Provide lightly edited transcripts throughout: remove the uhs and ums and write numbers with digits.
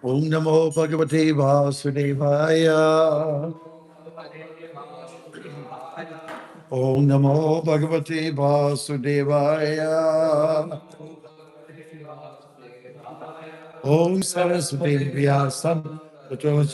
Om Namo Bhagavate Vasudevaya. Om Namo Bhagavate Vasudevaya. Om Saraswati Vyasam Tato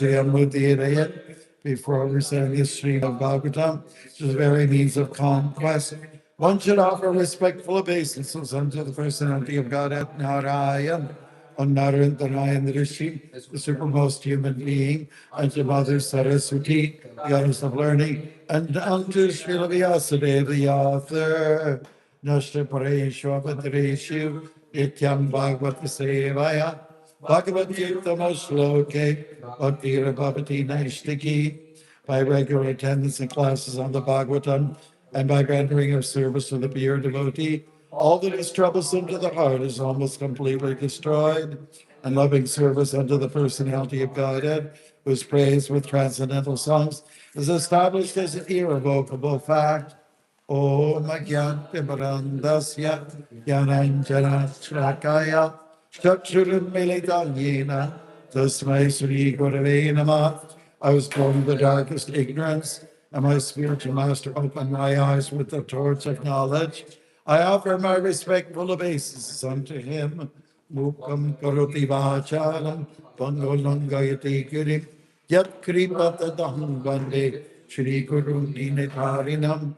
before reciting the stream of Bhagavatam, which is the very means of conquest. One should offer respectful obeisances unto the personality of Godhead Narayan, on Narayana the Rishi, the supermost human being, unto Mother Saraswati, the goddess of learning, and unto Srila Vyasadeva, the author. Nashta Pareshu Avatareshu, Nityam Bhagavata Sevaya, Bhagavad Gita Mosloke, Bhakti Bhavati Naishtiki, by regular attendance in classes on the Bhagavatam, and by rendering of service to the pure devotee, all that is troublesome to the heart is almost completely destroyed, and loving service unto the personality of Godhead, whose praise with transcendental songs is established as an irrevocable fact. Om Agyantimarandasya Yananjana Shrakaya Chakshurim Yena Tasmai Sri Gurave Namah. I was born in the darkest ignorance, and my spiritual master opened my eyes with the torch of knowledge. I offer my respectful obeisances unto him. Mukam Karoti Vachalam Pangolangayati Girim Yat Kripatadaham Bande Shri Guru Dinitarinam.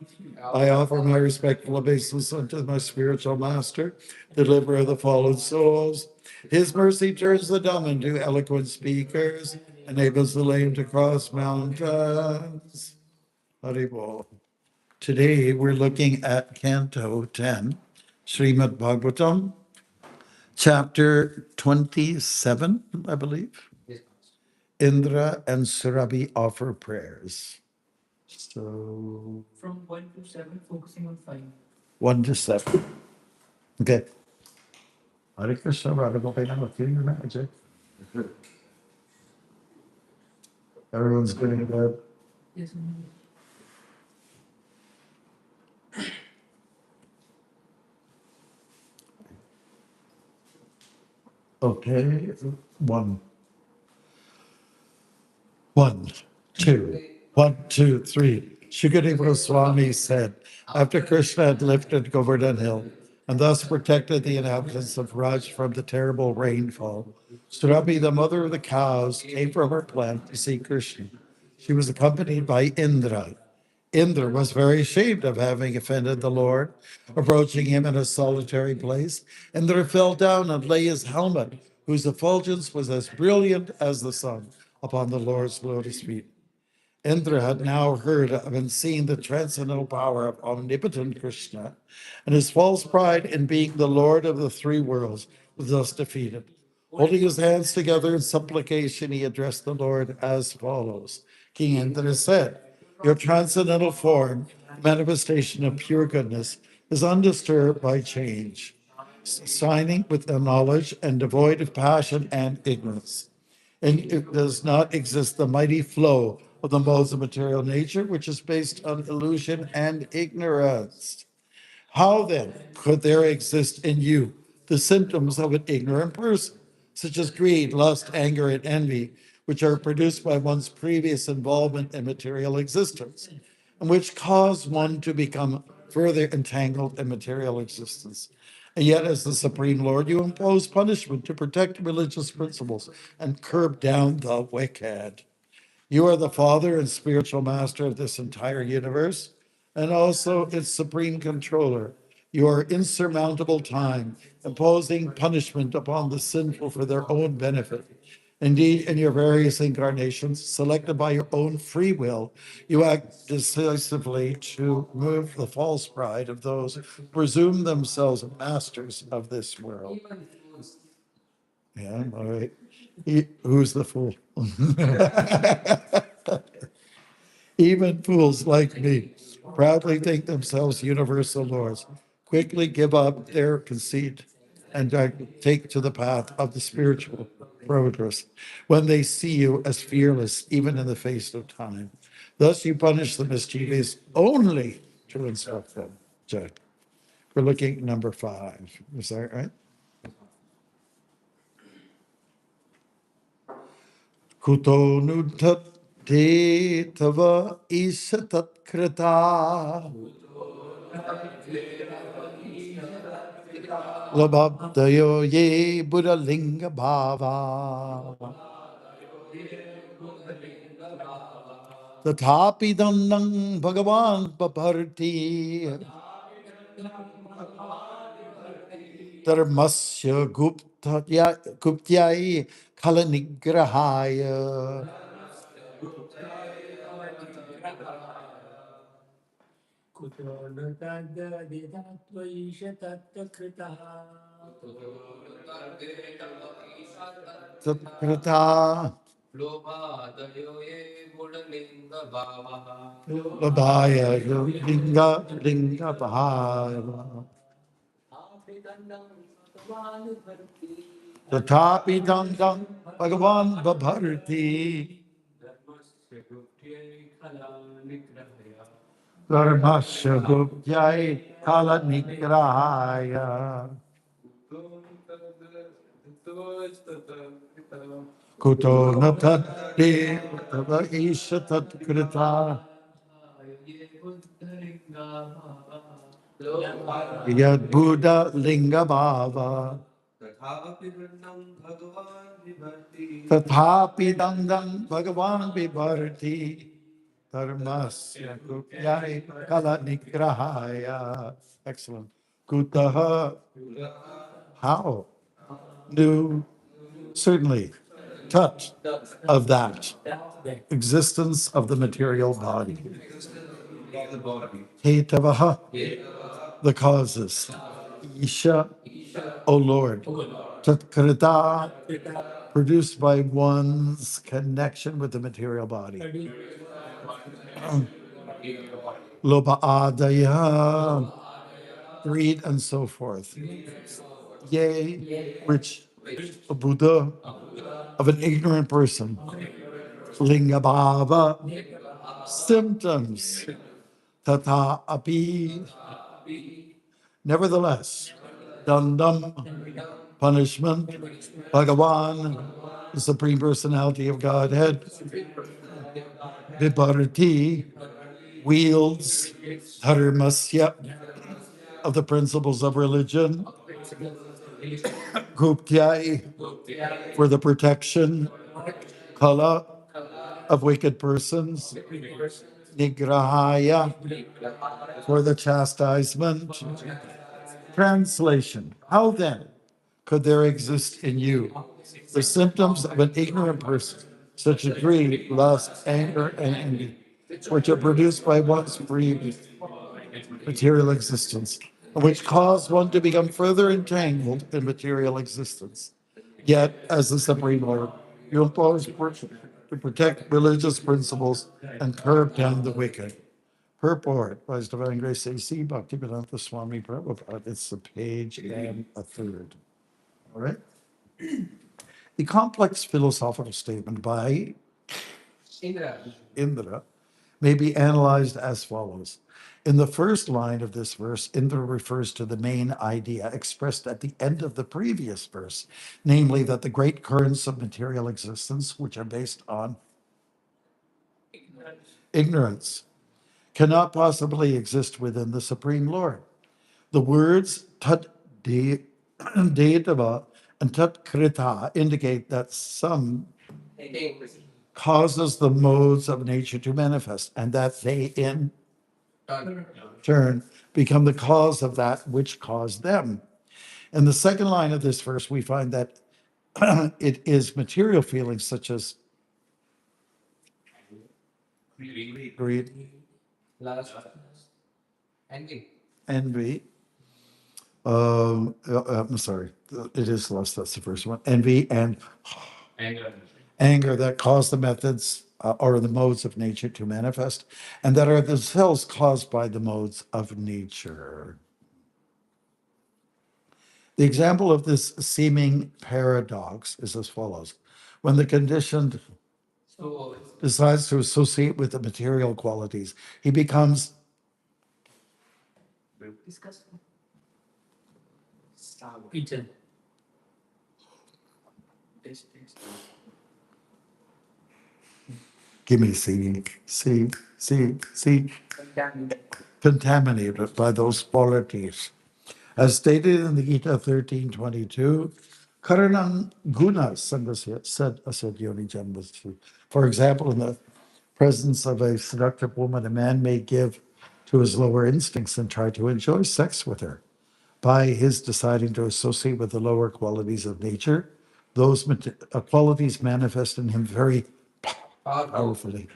I offer my respectful obeisance unto my spiritual master, deliverer of the fallen souls. His mercy turns the dumb into eloquent speakers, enables the lame to cross mountains. Haribol. Today we're looking at Canto 10, Srimad Bhagavatam, chapter 27, I believe. Indra and Surabhi offer prayers. So From 1 to 7, focusing on 5. 1 to 7. Okay. Hare Krishna, Radha Gopinath, feeling your magic. Everyone's getting good. Yes, ma'am. Okay. One. 1, 2, 1, 2, 3. Shukadeva Swami said, after Krishna had lifted Govardhan Hill and thus protected the inhabitants of Raj from the terrible rainfall, Surabhi, the mother of the cows, came from her plant to see Krishna. She was accompanied by Indra. Indra was very ashamed of having offended the Lord. Approaching him in a solitary place, Indra fell down and lay his helmet, whose effulgence was as brilliant as the sun, upon the Lord's lotus feet. Indra had now heard of and seen the transcendental power of omnipotent Krishna, and his false pride in being the Lord of the three worlds was thus defeated. Holding his hands together in supplication, he addressed the Lord as follows. King Indra said, your transcendental form, manifestation of pure goodness, is undisturbed by change, shining with the knowledge and devoid of passion and ignorance. And it does not exist the mighty flow of the modes of material nature, which is based on illusion and ignorance. How then could there exist in you the symptoms of an ignorant person, such as greed, lust, anger, and envy, which are produced by one's previous involvement in material existence, and which cause one to become further entangled in material existence? And yet, as the Supreme Lord, you impose punishment to protect religious principles and curb down the wicked. You are the Father and spiritual master of this entire universe, and also its supreme controller. You are insurmountable time, imposing punishment upon the sinful for their own benefit. Indeed, in your various incarnations, selected by your own free will, you act decisively to move the false pride of those who presume themselves masters of this world. Yeah, all right. Who's the fool? Even fools like me proudly think themselves universal lords, quickly give up their conceit and take to the path of the spiritual progress when they see you as fearless, even in the face of time. Thus, you punish the mischievous only to instruct them. Jack, we're looking at number 5. Is that right? Kuto nudat te tava isatat krita. Lababdayo ye Buddha Linga Bhava. Tathapi Dandang Bhagavan Paparti. Dharmasya Guptyai Kalanigrahaya. Tatkrita. Labhaya Linga Bhava. Tathapi Dandang Bhagavan Paparti. Dharmasya Guptyai Kalanigrahaya. Kuto natat de tava isha tat krita. Yad Buddha Linga Bhava. Tathapi Dandang Bhagavan Vibharti. Dharmasya Gupyai Kala Nigrahaya. Excellent. Kutaha. How? Do certainly touch of that existence of the material body. Hetavaha, the causes. Isha, O Lord. Tatkrita, produced by one's connection with the material body. Loba adaya, greed and so forth. Yea, which a Buddha of an ignorant person. Lingabhava, symptoms. Tata api, nevertheless. Dandam, punishment. Bhagavan, the Supreme Personality of Godhead. Vibharati, wields. Dharmasya, of the principles of religion. Guptyai, for the protection. Kala, of wicked persons. Nigrahaya, for the chastisement. Translation. How then could there exist in you the symptoms of an ignorant person, such as greed, lust, anger, and envy, which are produced by one's free material existence, and which cause one to become further entangled in material existence? Yet, as the Supreme Lord, you impose to protect religious principles and curb down the wicked. Purport by His Divine Grace A.C. Bhaktivedanta Swami Prabhupada. It's a page and a third. All right. The complex philosophical statement by Indra may be analyzed as follows. In the first line of this verse, Indra refers to the main idea expressed at the end of the previous verse, namely that the great currents of material existence, which are based on ignorance, cannot possibly exist within the Supreme Lord. The words tat deitava and tat krita indicate that some causes the modes of nature to manifest, and that they in turn become the cause of that which caused them. In the second line of this verse, we find that it is material feelings such as greed, envy. I'm sorry, it is lust. That's the first one. Envy and anger that cause the methods or the modes of nature to manifest, and that are themselves caused by the modes of nature. The example of this seeming paradox is as follows. When the conditioned decides to associate with the material qualities, he becomes Disgusting. Eaten. give me see, contaminated by those qualities. As stated in the Gita 13:22, Karanam Guna Sangasya said Yoni Jambasya. For example, in the presence of a seductive woman, a man may give to his lower instincts and try to enjoy sex with her. By his deciding to associate with the lower qualities of nature, those qualities manifest in him very powerfully.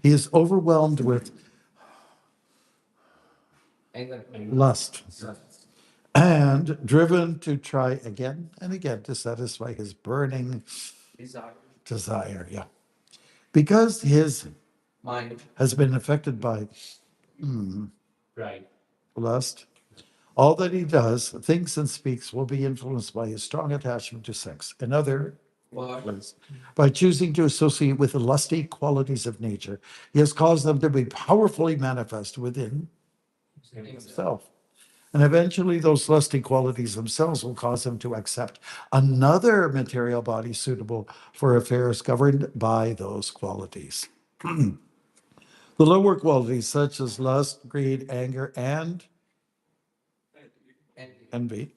He is overwhelmed with lust and driven to try again and again to satisfy his burning desire. Yeah. Because his mind has been affected by lust, all that he does, thinks, and speaks will be influenced by his strong attachment to sex. In other words, by choosing to associate with the lusty qualities of nature, he has caused them to be powerfully manifest within himself. And eventually, those lusty qualities themselves will cause him to accept another material body suitable for affairs governed by those qualities. The lower qualities, such as lust, greed, anger, and envy,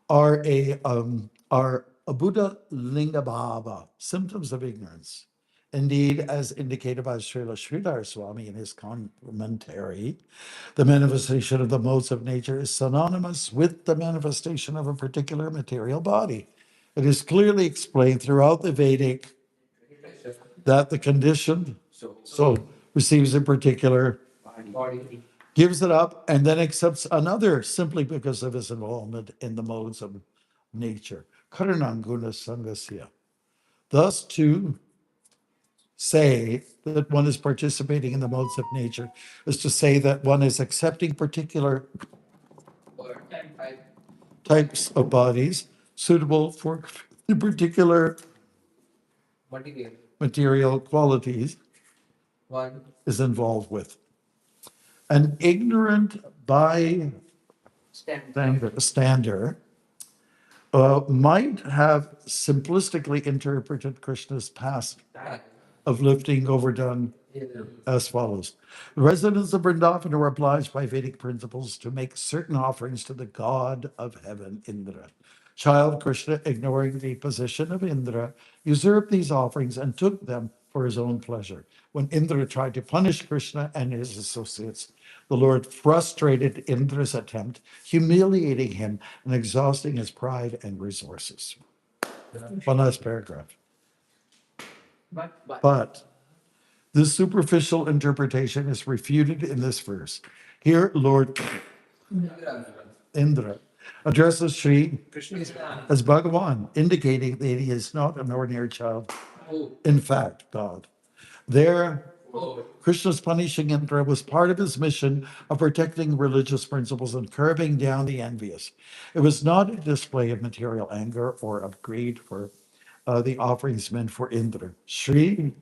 are a Buddha Linga Bhava, symptoms of ignorance. Indeed, as indicated by Srila Sridhar Swami in his commentary, the manifestation of the modes of nature is synonymous with the manifestation of a particular material body. It is clearly explained throughout the Vedic that the conditioned soul receives a particular gives it up, and then accepts another simply because of his involvement in the modes of nature. Karananguna Sangasya. Thus, to say that one is participating in the modes of nature is to say that one is accepting particular types of bodies suitable for the particular material qualities one is involved with. An ignorant bystander might have simplistically interpreted Krishna's past of lifting overdone as follows. The residents of Vrindavan are obliged by Vedic principles to make certain offerings to the god of heaven, Indra. Child Krishna, ignoring the position of Indra, usurped these offerings and took them for his own pleasure. When Indra tried to punish Krishna and his associates, the Lord frustrated Indra's attempt, humiliating him and exhausting his pride and resources. One last paragraph. But this superficial interpretation is refuted in this verse. Here, Lord Indra addresses Sri as Bhagavan, indicating that he is not an ordinary child, in fact, God. There, Krishna's punishing Indra was part of his mission of protecting religious principles and curbing down the envious. It was not a display of material anger or of greed for the offerings meant for Indra. Sri,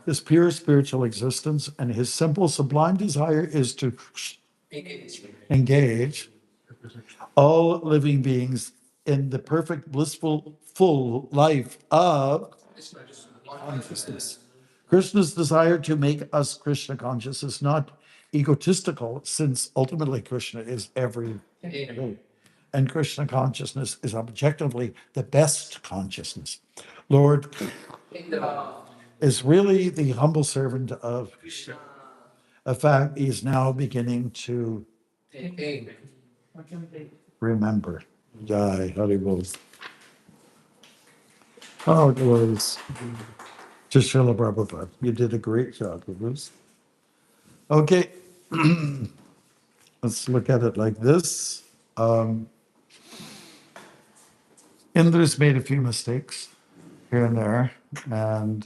his pure spiritual existence and his simple, sublime desire is to engage all living beings in the perfect, blissful, full life of consciousness. Krishna's desire to make us Krishna conscious is not egotistical, since ultimately Krishna is everything. And Krishna consciousness is objectively the best consciousness. Lord is really the humble servant of Krishna. In fact, he's now beginning to remember. Jai Hari Bol. Oh, glories to Srila Prabhupada. You did a great job, Bruce. Okay, let's look at it like this. Indra's made a few mistakes here and there, and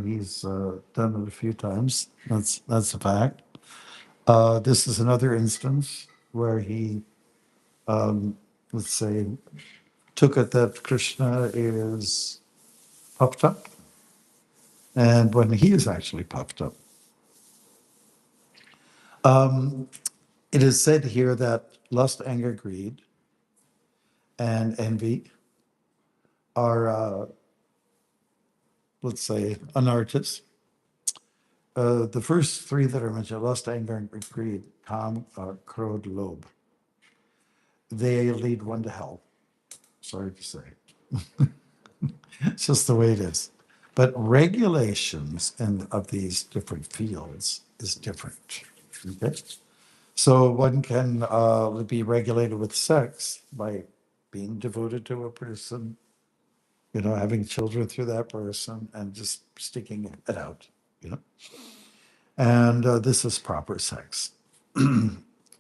he's done it a few times. That's a fact. This is another instance where he, let's say, took it that Krishna is puffed up, and when he is actually puffed up. It is said here that lust, anger, greed, and envy are, let's say, anartas. The first three that are mentioned, lust, anger, and greed, kam, krodh, lobh, they lead one to hell. Sorry to say. It's just the way it is. But regulations of these different fields is different. Okay? So one can be regulated with sex by being devoted to a person, having children through that person and just sticking it out, you know. And this is proper sex.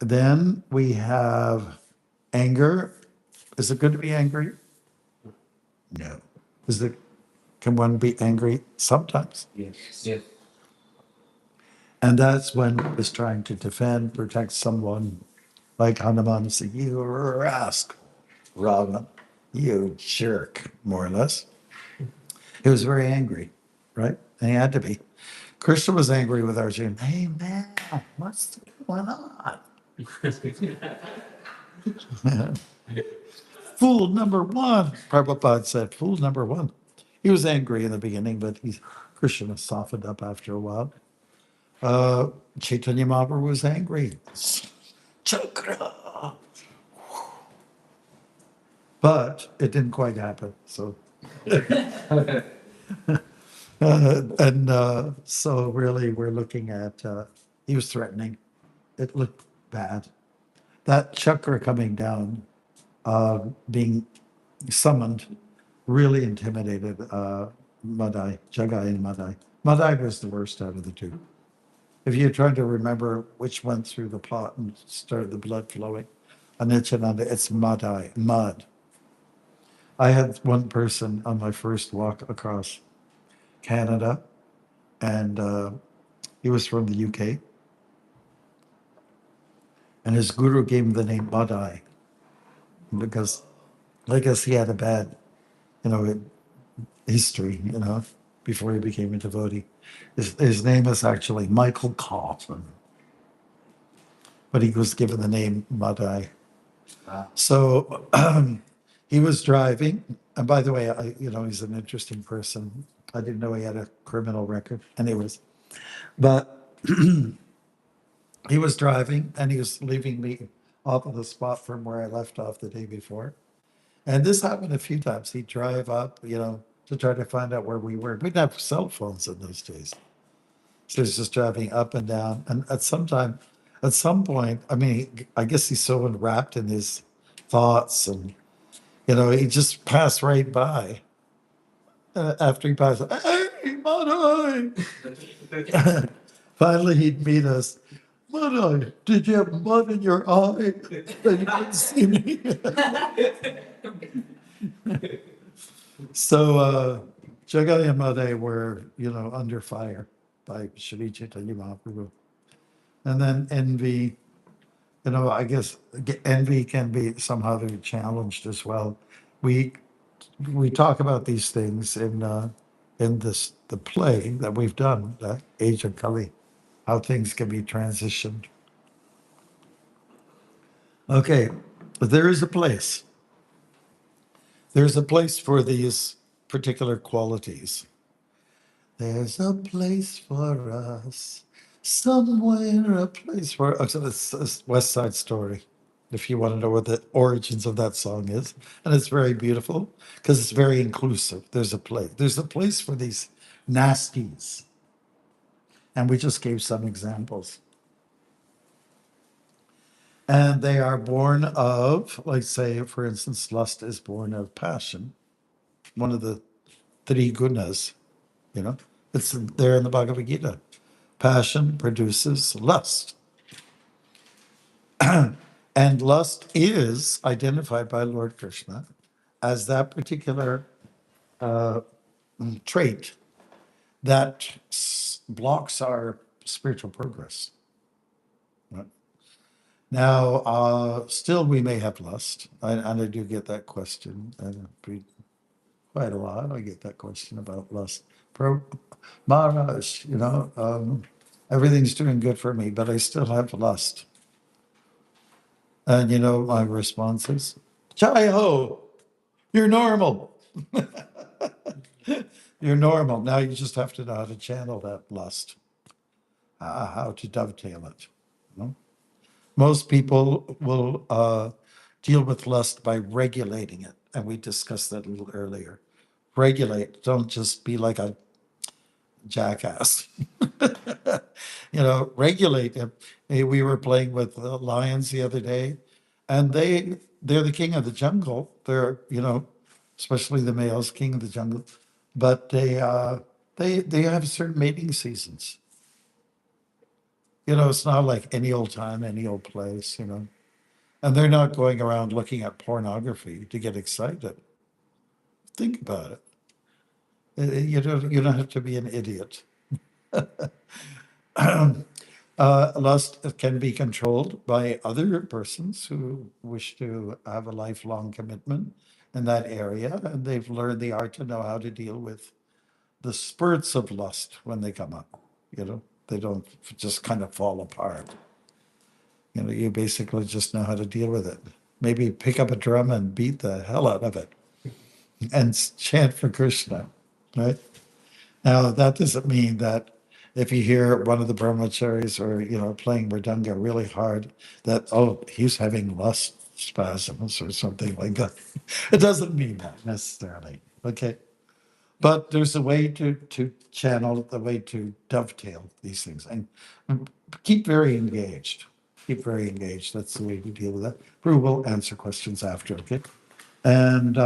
Then we have anger. Is it good to be angry? No. Can one be angry sometimes? Yes. Yes. And that's when one is trying to defend, protect someone, like Hanuman said, you rascal, Rava, you jerk, more or less. He was very angry, right? And he had to be. Krishna was angry with Arjuna. Hey, man, what's going on? Fool number one, Prabhupada said, fool number one. He was angry in the beginning, but Krishna softened up after a while. Chaitanya Mahaprabhu was angry. Chakra. But it didn't quite happen. So, so really, we're looking at, he was threatening. It looked bad. That chakra coming down, being summoned, really intimidated Madai, Jagai and Madai. Madai was the worst out of the two. If you're trying to remember which went through the pot and started the blood flowing, Anityananda, it's Madai, mud. I had one person on my first walk across Canada, and he was from the UK, and his guru gave him the name Madai because I guess he had a bad, history, before he became a devotee. His name is actually Michael Cawthon, but he was given the name Madai. So he was driving, and by the way, he's an interesting person. I didn't know he had a criminal record. Anyways, but he was driving, and he was leaving me off of the spot from where I left off the day before. And this happened a few times. He'd drive up, to try to find out where we were. We didn't have cell phones in those days. So he's just driving up and down. And at some point, I mean, I guess he's so enwrapped in his thoughts and, he just passed right by. After he passed, hey, Madai! Finally, he'd meet us. Madai, did you have mud in your eye that you couldn't see me? So Jagai and Madai were, under fire by Shri Chaitanya Mahaprabhu. And then envy, I guess envy can be somehow challenged as well. We talk about these things in the play that we've done, the Age of Kali, how things can be transitioned. Okay, but there is a place. There's a place for these particular qualities. There's a place for us, somewhere a place for us. It's a West Side Story, if you want to know what the origins of that song is. And it's very beautiful because it's very inclusive. There's a place. There's a place for these nasties. And we just gave some examples. And they are born of, like, say, for instance, lust is born of passion, one of the three gunas, you know, it's there in the Bhagavad Gita. Passion produces lust. And lust is identified by Lord Krishna as that particular trait that blocks our spiritual progress. Right? Now, still, we may have lust, and I do get that question quite a lot. I get that question about lust. Maharaj, everything's doing good for me, but I still have lust. And my response is, Jai ho, you're normal. You're normal. Now you just have to know how to channel that lust, how to dovetail it. Most people will deal with lust by regulating it. And we discussed that a little earlier. Regulate. Don't just be like a jackass. Regulate it. Hey, we were playing with lions the other day, and they're the king of the jungle. They're, especially the males, king of the jungle. But they have certain mating seasons. It's not like any old time, any old place, And they're not going around looking at pornography to get excited. Think about it. You don't have to be an idiot. Lust can be controlled by other persons who wish to have a lifelong commitment in that area, and they've learned the art to know how to deal with the spurts of lust when they come up. They don't just kind of fall apart. You basically just know how to deal with it. Maybe pick up a drum and beat the hell out of it and chant for Krishna, right? Now, that doesn't mean that if you hear one of the brahmacharis or, playing mridanga really hard, that, oh, he's having lust spasms or something like that. It doesn't mean that necessarily, okay? But there's a way to channel, the way to dovetail these things and keep very engaged. Keep very engaged. That's the way to deal with that. We will answer questions after, okay? And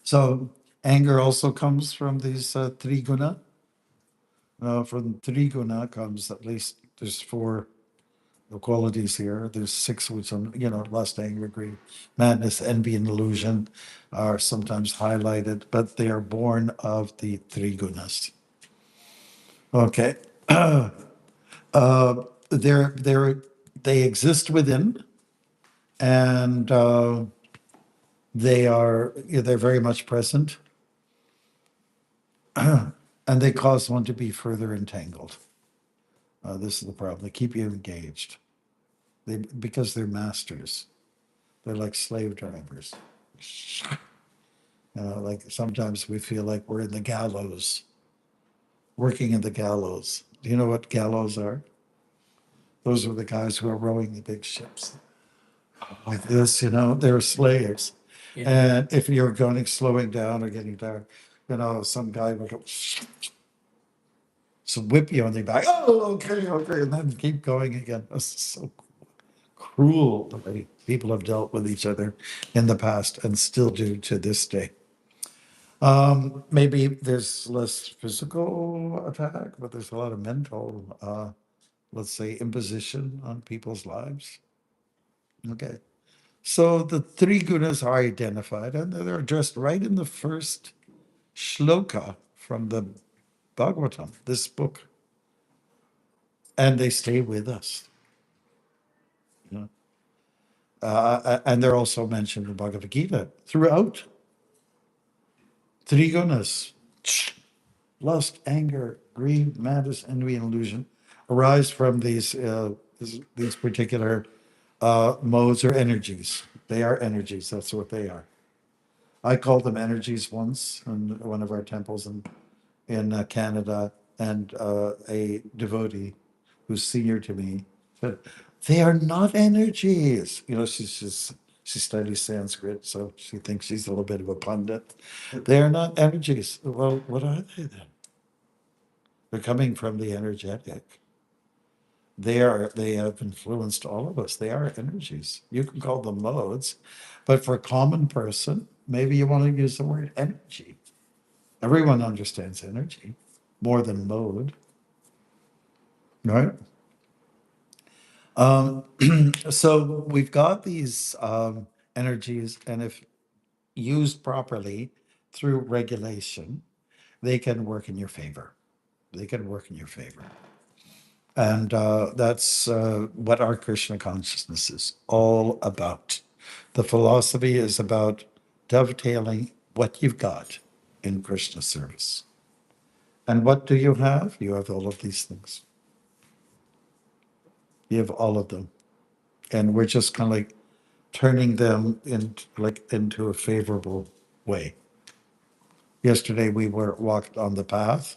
so anger also comes from these three guna. From three guna comes at least, there's four qualities here. There's six, which lust, anger, greed, madness, envy, and illusion are sometimes highlighted, but they are born of the three gunas. Okay. They exist within, and they're very much present, and they cause one to be further entangled. This is the problem. They keep you engaged. Because they're masters. They're like slave drivers. Like sometimes we feel like we're in the gallows, working in the gallows. Do you know what gallows are? Those are the guys who are rowing the big ships. Like this, they're slaves. Yeah. And if you're slowing down or getting tired, some guy will go, so whip you on the back. Oh, okay, and then keep going again. This is so cruel the way people have dealt with each other in the past and still do to this day. Maybe there's less physical attack, but there's a lot of mental, let's say, imposition on people's lives. Okay. So the three gunas are identified and they're addressed right in the first shloka from the Bhagavatam, this book. And they stay with us. And they're also mentioned in Bhagavad Gita throughout. Three gunas, lust, anger, greed, madness, envy, and illusion, arise from these particular modes or energies. They are energies. That's what they are. I called them energies once in one of our temples in Canada, and a devotee who's senior to me said, "They are not energies." She's just She studies Sanskrit, so she thinks she's a little bit of a pundit. They are not energies. Well, what are they then? They're coming from the energetic. They have influenced all of us. They are energies. You can call them modes, but for a common person, maybe you want to use the word energy. Everyone understands energy more than mode, right? Um, so we've got these energies, and if used properly through regulation, they can work in your favor. They can work in your favor. And that's what our Krishna consciousness is all about. The philosophy is about dovetailing what you've got in Krishna service. And what do you have? You have all of these things. You have all of them. And we're just kind of like turning them into a favorable way. Yesterday we were walked on the path,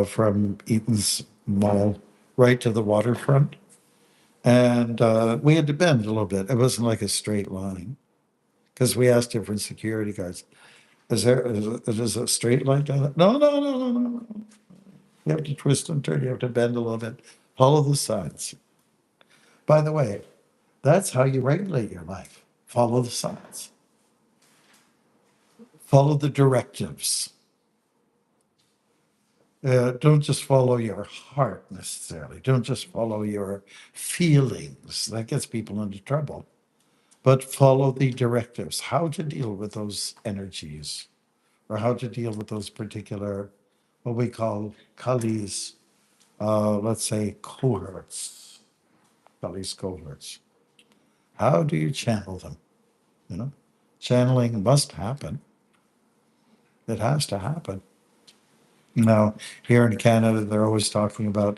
from Eaton's Mall right to the waterfront. And we had to bend a little bit. It wasn't like a straight line because we asked different security guards, is a straight line down there? No, no, no, no, no, no. You have to twist and turn. You have to bend a little bit. Follow the signs. By the way, that's how you regulate your life. Follow the signs. Follow the directives. Don't just follow your heart necessarily. Don't just follow your feelings. That gets people into trouble. But follow the directives, how to deal with those energies, or how to deal with those particular, what we call Kali's, let's say cohorts, Kali's cohorts. How do you channel them? Channeling must happen. It has to happen. Now, here in Canada, they're always talking about,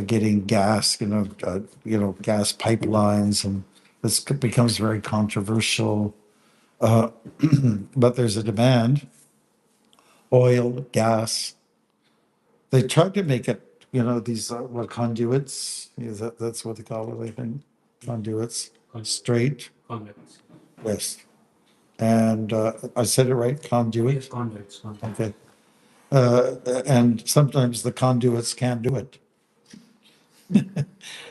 getting gas, gas pipelines, and this becomes very controversial. Uh, but there's a demand, oil, gas. They tried to make it, these what conduits? That's what they call it, I think. Conduits, straight Convicts. west. And I said it right, conduit. Yes, convicts. Okay. And sometimes the conduits can't do it,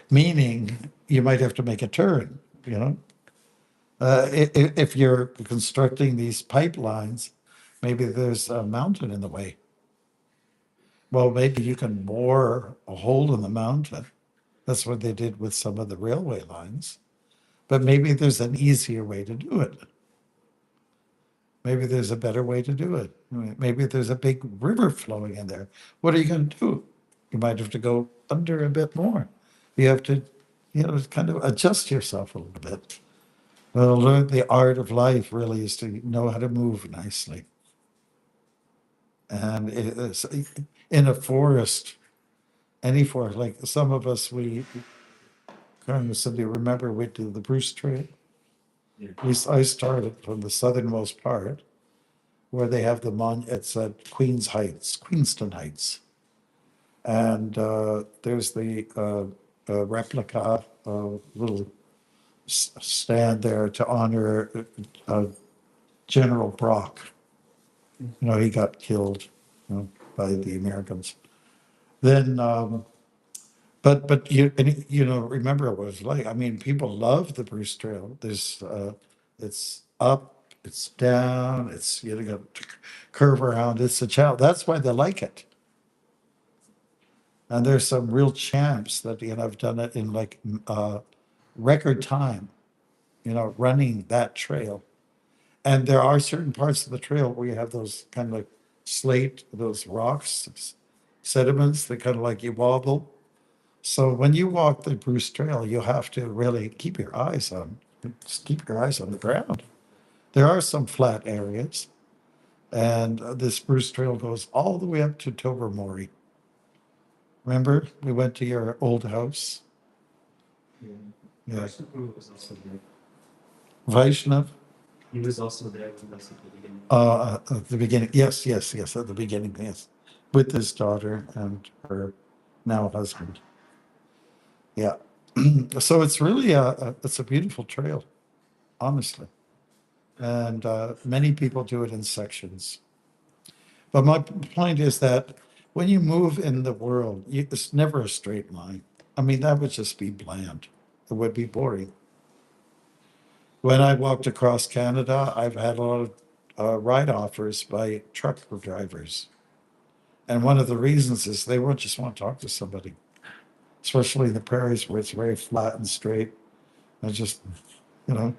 meaning you might have to make a turn, if you're constructing these pipelines, maybe there's a mountain in the way. Well, maybe you can bore a hole in the mountain. That's what they did with some of the railway lines. But maybe there's an easier way to do it. Maybe there's a better way to do it. Maybe there's a big river flowing in there. What are you going to do? You might have to go under a bit more. You have to, kind of adjust yourself a little bit. Well, learn the art of life really is to know how to move nicely. And it's in a forest, any forest, like some of us, we kind of simply remember we did the Bruce Trail. Yeah. I started from the southernmost part where they have it's at Queenston Heights. And there's the replica, little stand there to honor General Brock. He got killed, by the Americans. Then, but remember what it was like. I mean, people love the Bruce Trail. It's up, it's down, it's got to curve around. It's a challenge. That's why they like it. And there's some real champs that have done it in like record time, running that trail. And there are certain parts of the trail where you have those kind of like slate, those rocks, sediments that kind of like you wobble. So when you walk the Bruce Trail, you have to really keep your eyes on the ground. There are some flat areas, and this Bruce Trail goes all the way up to Tobermory. Remember, we went to your old house. Yeah. Yeah. Vaishnav was also there. Vaishnav. He was also there with us at the beginning. At the beginning, yes, at the beginning, yes, with his daughter and her now husband. Yeah, so it's really it's a beautiful trail. honestly. And many people do it in sections. But my point is that when you move in the world, it's never a straight line. I mean, that would just be bland. It would be boring. When I walked across Canada, I've had a lot of ride offers by truck drivers. And one of the reasons is they won't just want to talk to somebody, especially in the prairies where it's very flat and straight. And just, you know,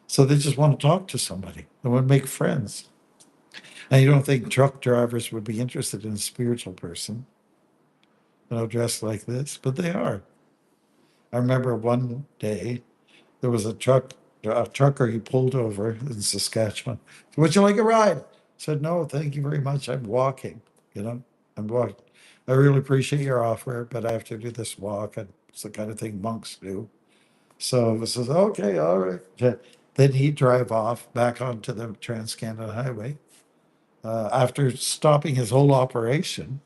so they just want to talk to somebody. They want to make friends. And you don't think truck drivers would be interested in a spiritual person, dressed like this, but they are. I remember one day there was a trucker he pulled over in Saskatchewan. Would you like a ride? I said, no, thank you very much. I'm walking, I'm walking. I really appreciate your offer, but I have to do this walk. And it's the kind of thing monks do. So I says, okay, all right. Then he'd drive off back onto the Trans-Canada Highway after stopping his whole operation.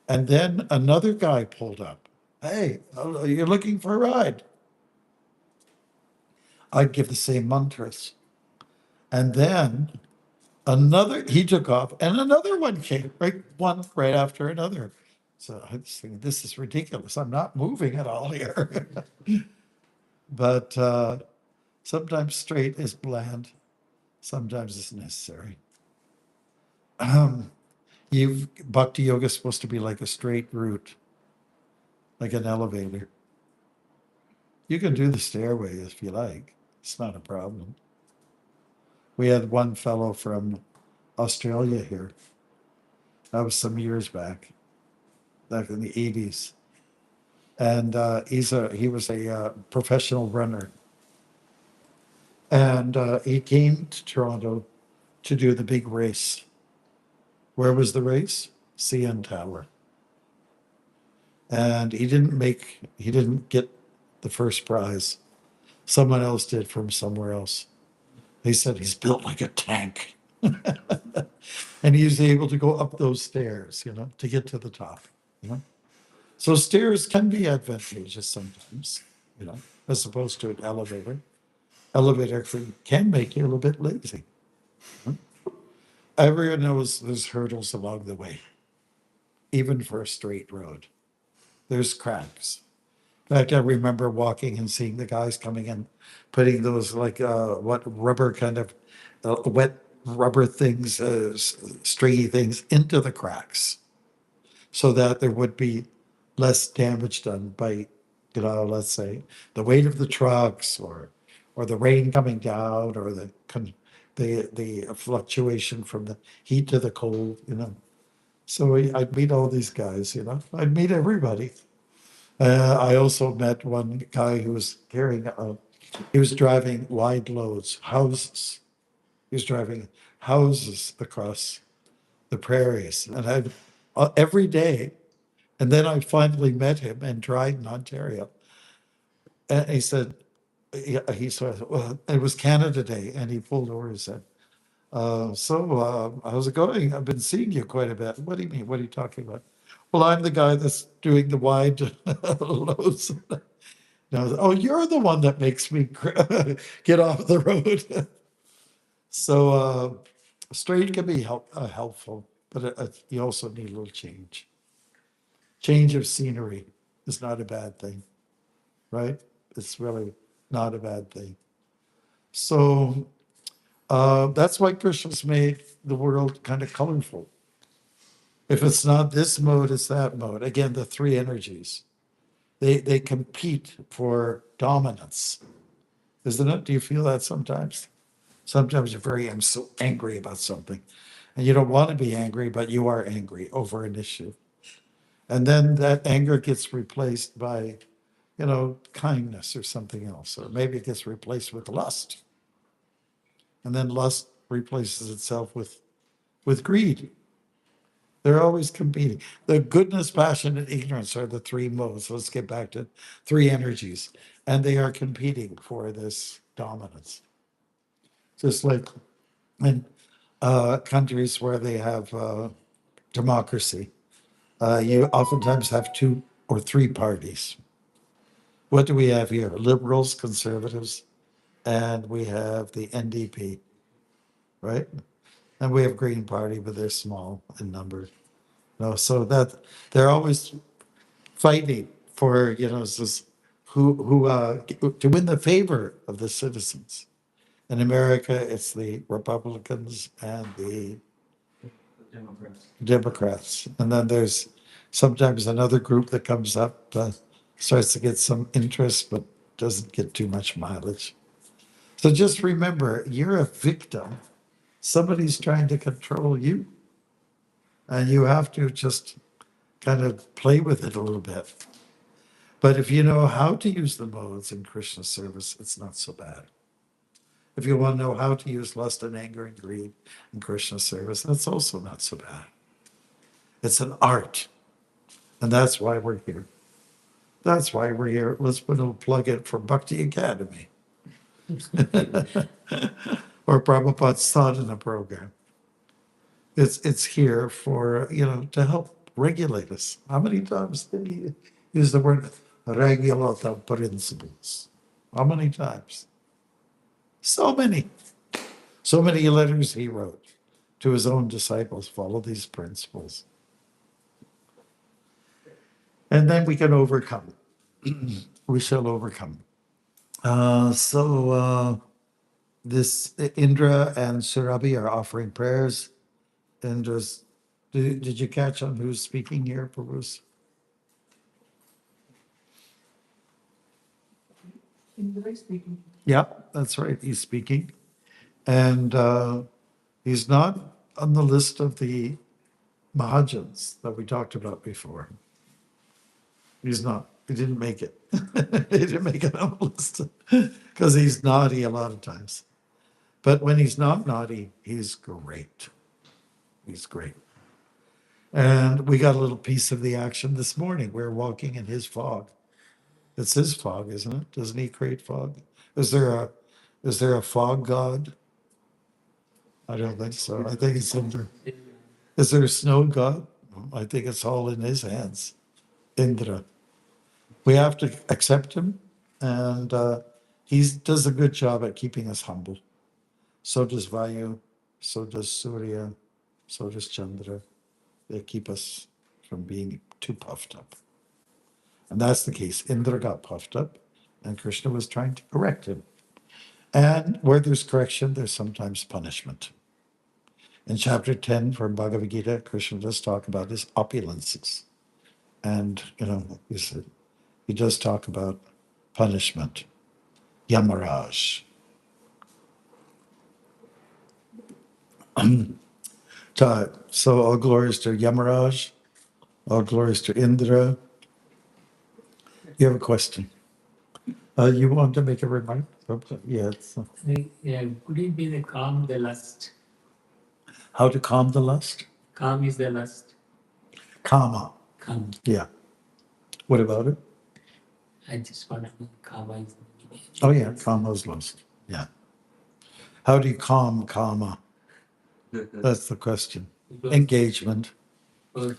And then another guy pulled up. Hey, you're looking for a ride? I'd give the same mantras. And then he took off, and another one came, right, one right after another. So I was thinking, this is ridiculous. I'm not moving at all here. But sometimes straight is bland. Sometimes it's necessary. Bhakti yoga is supposed to be like a straight route, like an elevator. You can do the stairway if you like. It's not a problem. We had one fellow from Australia here. That was some years back in the 80s. And he was a professional runner. And he came to Toronto to do the big race. Where was the race? CN Tower. And he didn't get the first prize. Someone else did from somewhere else. They said he's built like a tank. And he was able to go up those stairs, to get to the top. So stairs can be advantageous sometimes, as opposed to an elevator. Elevator can make you a little bit lazy. Everyone knows there's hurdles along the way, even for a straight road. There's cracks. In fact, I remember walking and seeing the guys coming in, putting those like rubber kind of wet rubber things, stringy things into the cracks, so that there would be less damage done by, let's say, the weight of the trucks or the rain coming down or the fluctuation from the heat to the cold. So I'd meet all these guys, I'd meet everybody. I also met one guy who was he was driving wide loads, houses. He was driving houses across the prairies, and every day. And then I finally met him in Dryden, Ontario. And he said, well, it was Canada Day, and he pulled over and said, how's it going? I've been seeing you quite a bit. What do you mean? What are you talking about? Well, I'm the guy that's doing the wide loads. No, oh, you're the one that makes me get off the road. So straight can be helpful, but you also need a little change. Change of scenery is not a bad thing, right? It's really not a bad thing. So that's why Krishna's made the world kind of colorful. If it's not this mode, it's that mode. Again, the three energies. They compete for dominance, isn't it? Do you feel that sometimes? Sometimes I'm so angry about something. And you don't want to be angry, but you are angry over an issue. And then that anger gets replaced by, kindness or something else. Or maybe it gets replaced with lust. And then lust replaces itself with greed. They're always competing. The goodness, passion, and ignorance are the three modes. Let's get back to three energies. And they are competing for this dominance. Just like in countries where they have democracy, you oftentimes have two or three parties. What do we have here? Liberals, conservatives, and we have the NDP, right? And we have Green Party, but they're small in number. No, so that they're always fighting for, to win the favor of the citizens. In America, it's the Republicans and the Democrats. Democrats. And then there's sometimes another group that comes up, starts to get some interest, but doesn't get too much mileage. So just remember, you're a victim. Somebody's trying to control you, and you have to just kind of play with it a little bit. But if you know how to use the modes in Krishna service, it's not so bad. If you want to know how to use lust and anger and greed in Krishna service, that's also not so bad. It's an art. And that's why we're here. That's why we're here. Let's put a little plug in for Bhakti Academy or Prabhupada's sadhana program. It's here for, to help regulate us. How many times did he use the word regulata principles? How many times? So many. So many letters he wrote to his own disciples. Follow these principles. And then we can overcome. We shall overcome. This Indra and Surabhi are offering prayers. Indra's, did you catch on who's speaking here, Prabhus? Indra speaking. Yeah, that's right. He's speaking. And he's not on the list of the Mahajans that we talked about before. He's not. He didn't make it. He didn't make it on the list because he's naughty a lot of times. But when he's not naughty, he's great. He's great. And we got a little piece of the action this morning. We're walking in his fog. It's his fog, isn't it? Doesn't he create fog? Is there a fog god? I don't think so. I think it's Indra. Is there a snow god? I think it's all in his hands. Indra. We have to accept him, and he does a good job at keeping us humble. So does Vayu, so does Surya, so does Chandra. They keep us from being too puffed up. And that's the case. Indra got puffed up, and Krishna was trying to correct him. And where there's correction, there's sometimes punishment. In chapter 10 from Bhagavad Gita, Krishna does talk about his opulences. And, he does talk about punishment. Yamaraj. So all glories to Yamaraj, all glories to Indra. You have a question? You want to make a remark? Yes. Yeah, could it be the calm, the lust? How to calm the lust? Calm is the lust. Kama. Calm. Yeah. What about it? I just want to know karma is. Oh yeah, kama is lust. Yeah. How do you calm kama? That's the question. Engagement.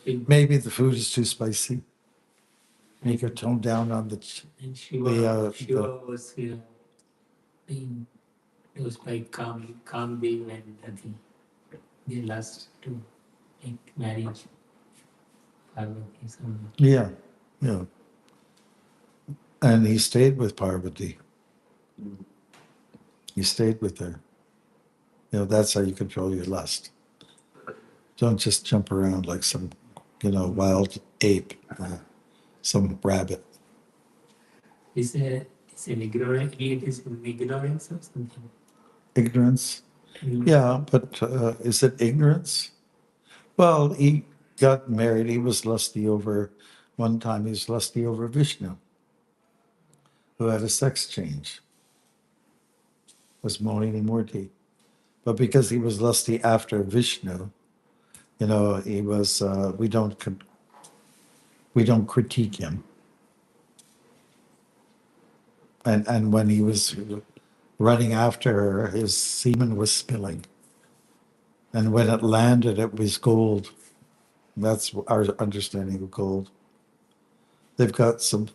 Maybe the food is too spicy. Make her tone down on the. And Shiva was being, it was quite calm being and nothing. The lust to marriage. Yeah, yeah. And he stayed with Parvati. He stayed with her. That's how you control your lust. Don't just jump around like some, wild ape, some rabbit. It's an ignorance. It is an ignorance or something. Ignorance. Yeah, but is it ignorance? Well, he got married. He was lusty over, one time he was lusty over Vishnu, who had a sex change, was Mohini Murti. But because he was lusty after Vishnu, he was, we don't critique him. And when he was running after her, his semen was spilling. And when it landed, it was gold. That's our understanding of gold. They've got some,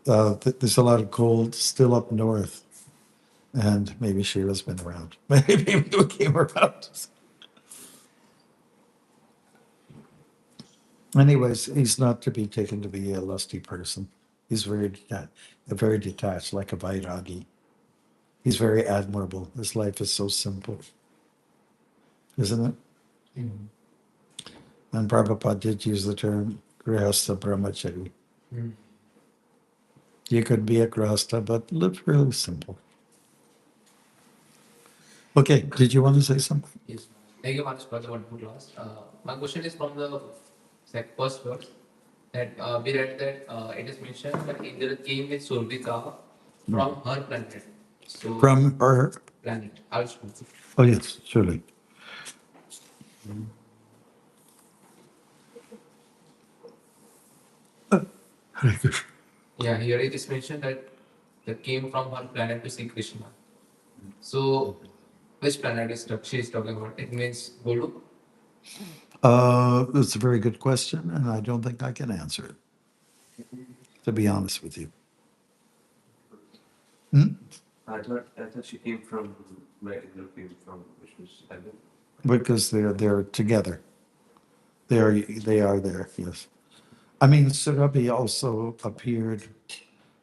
there's a lot of gold still up north And maybe Sheila's been around. Maybe we came around. Anyways, he's not to be taken to be a lusty person. He's very detached, like a Vairagi. He's very admirable. His life is so simple, isn't it? Mm. And Prabhupada did use the term Grihastha Brahmachari. Mm. You could be a Grihastha, but live really simple. Okay, did you want to say something? Yes. Thank you much for the wonderful class. My question is from the first verse that we read that it is mentioned that Indra came with Surbika from her planet. So From her? planet, Alsh. Oh, yes, surely. Hare Krishna. Yeah, here it is mentioned that that came from her planet to see Krishna. So which planet is she is talking about? It means Golok. It's a very good question, and I don't think I can answer it, to be honest with you. Hmm? I thought she came from where Indra came from, which was heaven. Because they're together. They are there, yes. I mean, Surabhi also appeared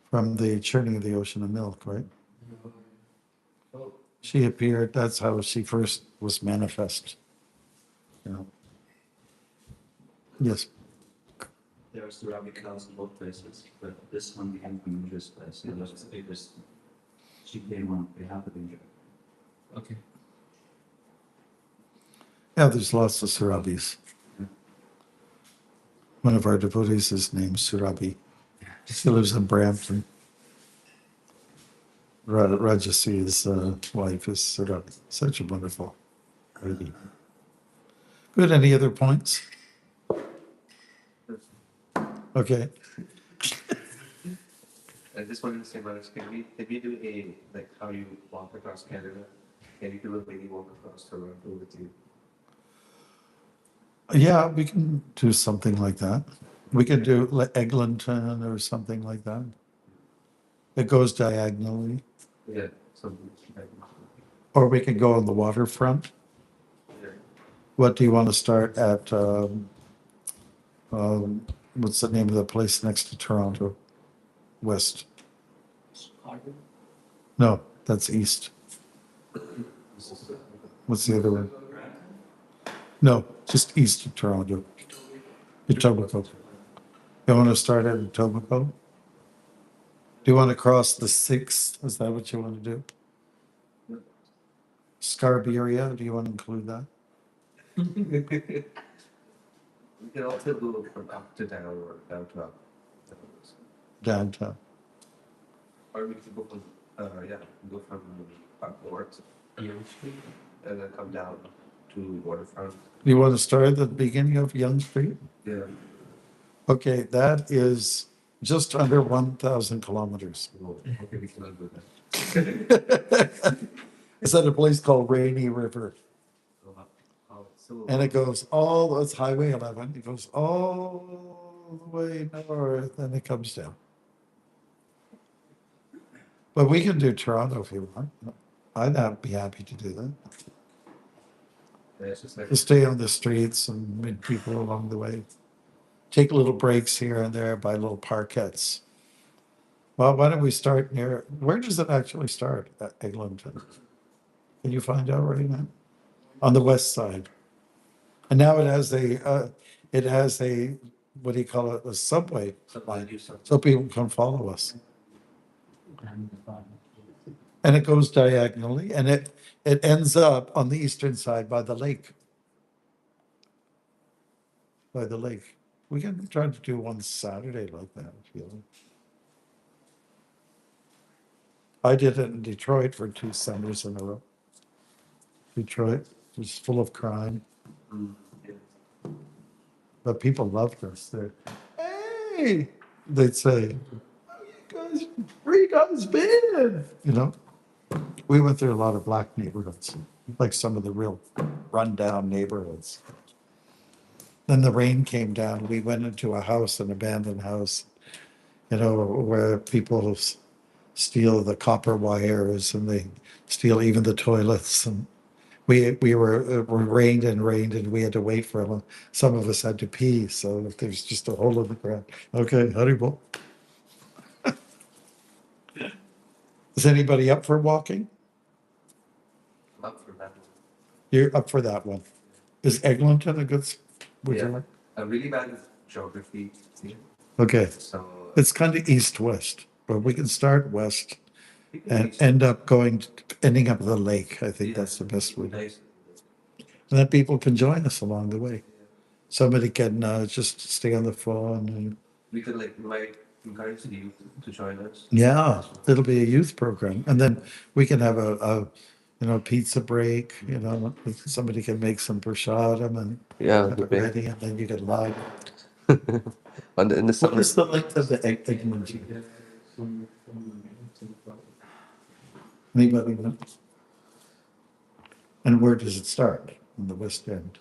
from the churning of the ocean of milk, right? Oh, She appeared, that's how she first was manifest. You know. Yes. There are Surabi cows in both places, but this one came from Indra's place. It was because she came on behalf of Indra. okay. Yeah, there's lots of Surabhis. One of our devotees is named Surabhi. He lives in Brampton. Rajasi's wife is Surabhi. Such a wonderful lady. Good. Any other points? Okay. I just wanted to say, Maharaj, can we do a, like how you walk across Canada? Can you do a mini walk across Toronto with you? Yeah, we can do something like that. We could do like Eglinton or something like that. It goes diagonally. Yeah, something like Or we could go on the waterfront. yeah. What do you want to start at? What's the name of the place next to Toronto? West. Pardon? No, that's east. What's the other one? No, just east of Toronto. Etobicoke. You want to start at Etobicoke? Do you want to cross the 6th? Is that what you want to do? Scarberia, do you want to include that? We can also go from up to down or down to up. Downtown. Or we can go from, go from up north Young Street. and then come down to waterfront. You want to start at the beginning of Young Street? Yeah. Okay, that is just under 1,000 kilometers. Okay, we cannot do that. It's at a place called Rainy River. So, And it goes it's Highway 11. It goes all the way north and it comes down. But we can do Toronto if you want. I'd be happy to do that. yeah, it's just like, To stay on the streets and meet people along the way. Take little breaks here and there by little parkettes. Well, why don't we start where does it actually start at Eglinton? Can you find out right now? On the west side. And now it has a, what do you call it, a subway line, so people can follow us. And it goes diagonally, and it ends up on the eastern side by the lake. By the lake. We can try to do one Saturday like that, if you like. I did it in Detroit for 2 summers in a row. Detroit was full of crime, yeah. but people loved us. Hey, they'd say, where you guys been? You know, we went through a lot of black neighborhoods, like some of the real rundown neighborhoods. Then the rain came down. We went into a house, an abandoned house, where people steal the copper wires, and they steal even the toilets. And we were rained and rained, and we had to wait for them. Some of us had to pee, so if there's just a hole in the ground. Okay, Haribo. Is anybody up for walking? I'm up for that. You're up for that one. Is Eglinton a good? Would you Yeah. like? I'm really bad with geography. Okay, So it's kind of east-west, but we can start west we can and reach- ending up at the lake. I think yeah, that's the best way. nice. And then people can join us along the way. Somebody can just stay on the phone. And, We could like encourage the youth to join us. yeah, it'll be a youth program. And then we can have a pizza break. Somebody can make some prashadam and Yeah, have the it big. ready, and then you can live. In the What summer. is the length of the Egmont? Anybody know? And where does it start? In the West End.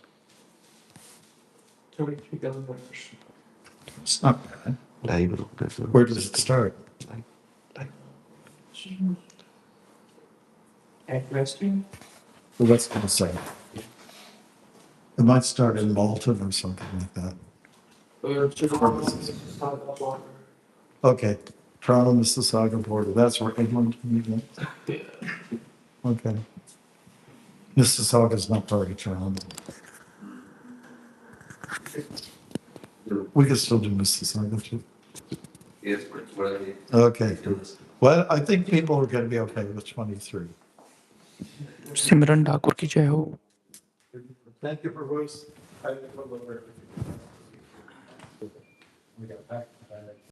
23 kilometers. It's not bad. Where does it start? At Western? The West End side. It might start in Malton or something like that. Okay, Toronto, Mississauga border. That's where Eglinton is. Okay. Mississauga's not part of Toronto. We can still do Mississauga too. Yes, what are they? Okay. Well, I think people are going to be okay with 23. सिमरन ठाकुर की जय हो. Thank you for voice. I will go over. We got back.